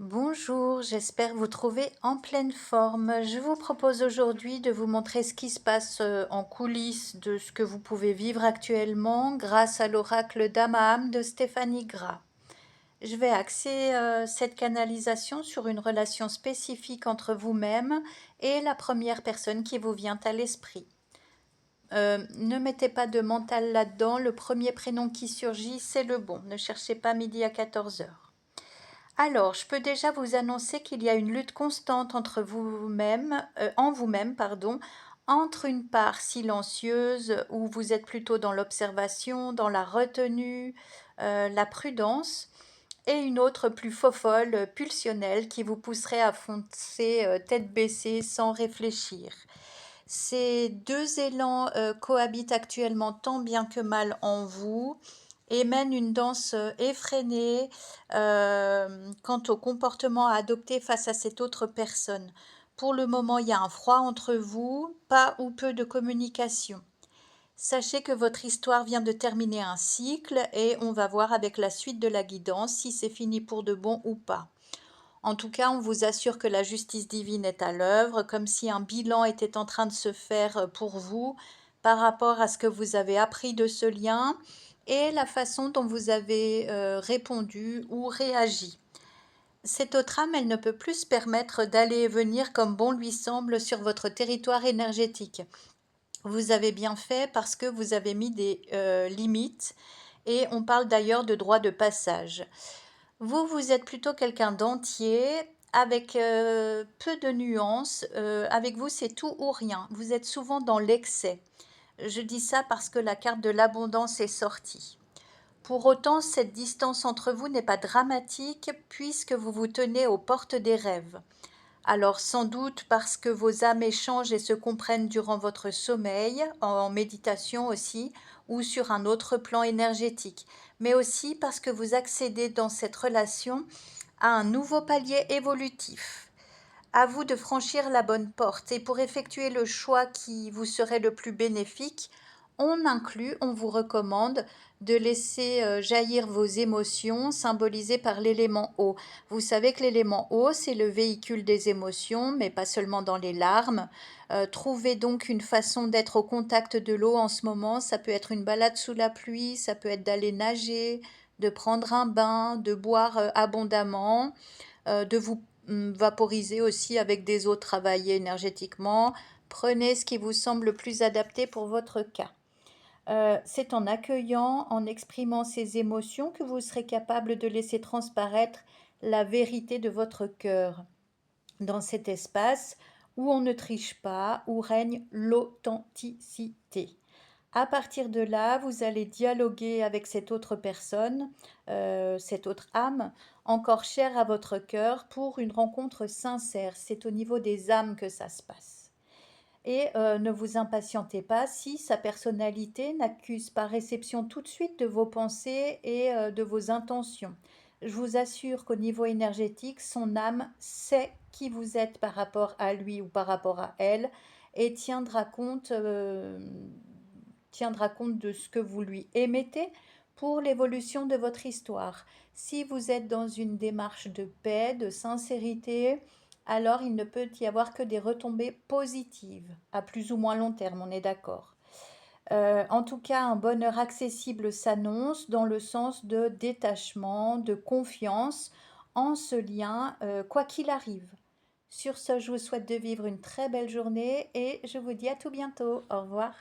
Bonjour, j'espère vous trouver en pleine forme. Je vous propose aujourd'hui de vous montrer ce qui se passe en coulisses de ce que vous pouvez vivre actuellement grâce à l'oracle d'Amaham de Stéphanie Gras. Je vais axer cette canalisation sur une relation spécifique entre vous-même et la première personne qui vous vient à l'esprit. Ne mettez pas de mental là-dedans, le premier prénom qui surgit, c'est le bon. Ne cherchez pas midi à 14 heures. Alors, je peux déjà vous annoncer qu'il y a une lutte constante en vous-même, pardon, entre une part silencieuse où vous êtes plutôt dans l'observation, dans la retenue, la prudence, et une autre plus fofolle, pulsionnelle, qui vous pousserait à foncer tête baissée sans réfléchir. Ces deux élans cohabitent actuellement tant bien que mal en vous et mènent une danse effrénée quant au comportement à adopter face à cette autre personne. Pour le moment, il y a un froid entre vous, pas ou peu de communication. Sachez que votre histoire vient de terminer un cycle et on va voir avec la suite de la guidance si c'est fini pour de bon ou pas. En tout cas, on vous assure que la justice divine est à l'œuvre, comme si un bilan était en train de se faire pour vous par rapport à ce que vous avez appris de ce lien et la façon dont vous avez répondu ou réagi. Cette autre âme, elle ne peut plus se permettre d'aller et venir comme bon lui semble sur votre territoire énergétique. Vous avez bien fait parce que vous avez mis des limites et on parle d'ailleurs de droit de passage. Vous êtes plutôt quelqu'un d'entier, avec peu de nuances. Avec vous, c'est tout ou rien. Vous êtes souvent dans l'excès. Je dis ça parce que la carte de l'abondance est sortie. Pour autant, cette distance entre vous n'est pas dramatique puisque vous vous tenez aux portes des rêves. Alors sans doute parce que vos âmes échangent et se comprennent durant votre sommeil, en méditation aussi, ou sur un autre plan énergétique, mais aussi parce que vous accédez dans cette relation à un nouveau palier évolutif. À vous de franchir la bonne porte et pour effectuer le choix qui vous serait le plus bénéfique, on vous recommande de laisser jaillir vos émotions symbolisées par l'élément eau. Vous savez que l'élément eau, c'est le véhicule des émotions, mais pas seulement dans les larmes. Trouvez donc une façon d'être au contact de l'eau en ce moment. Ça peut être une balade sous la pluie, ça peut être d'aller nager, de prendre un bain, de boire abondamment, de vous vaporiser aussi avec des eaux travaillées énergétiquement. Prenez ce qui vous semble le plus adapté pour votre cas. C'est en accueillant, en exprimant ces émotions que vous serez capable de laisser transparaître la vérité de votre cœur dans cet espace où on ne triche pas, où règne l'authenticité. À partir de là, vous allez dialoguer avec cette autre personne, cette autre âme, encore chère à votre cœur, pour une rencontre sincère. C'est au niveau des âmes que ça se passe. Et ne vous impatientez pas si sa personnalité n'accuse pas réception tout de suite de vos pensées et de vos intentions. Je vous assure qu'au niveau énergétique, son âme sait qui vous êtes par rapport à lui ou par rapport à elle et tiendra compte de ce que vous lui émettez pour l'évolution de votre histoire. Si vous êtes dans une démarche de paix, de sincérité, alors il ne peut y avoir que des retombées positives, à plus ou moins long terme, on est d'accord. En tout cas, un bonheur accessible s'annonce dans le sens de détachement, de confiance en ce lien, quoi qu'il arrive. Sur ce, je vous souhaite de vivre une très belle journée et je vous dis à tout bientôt. Au revoir.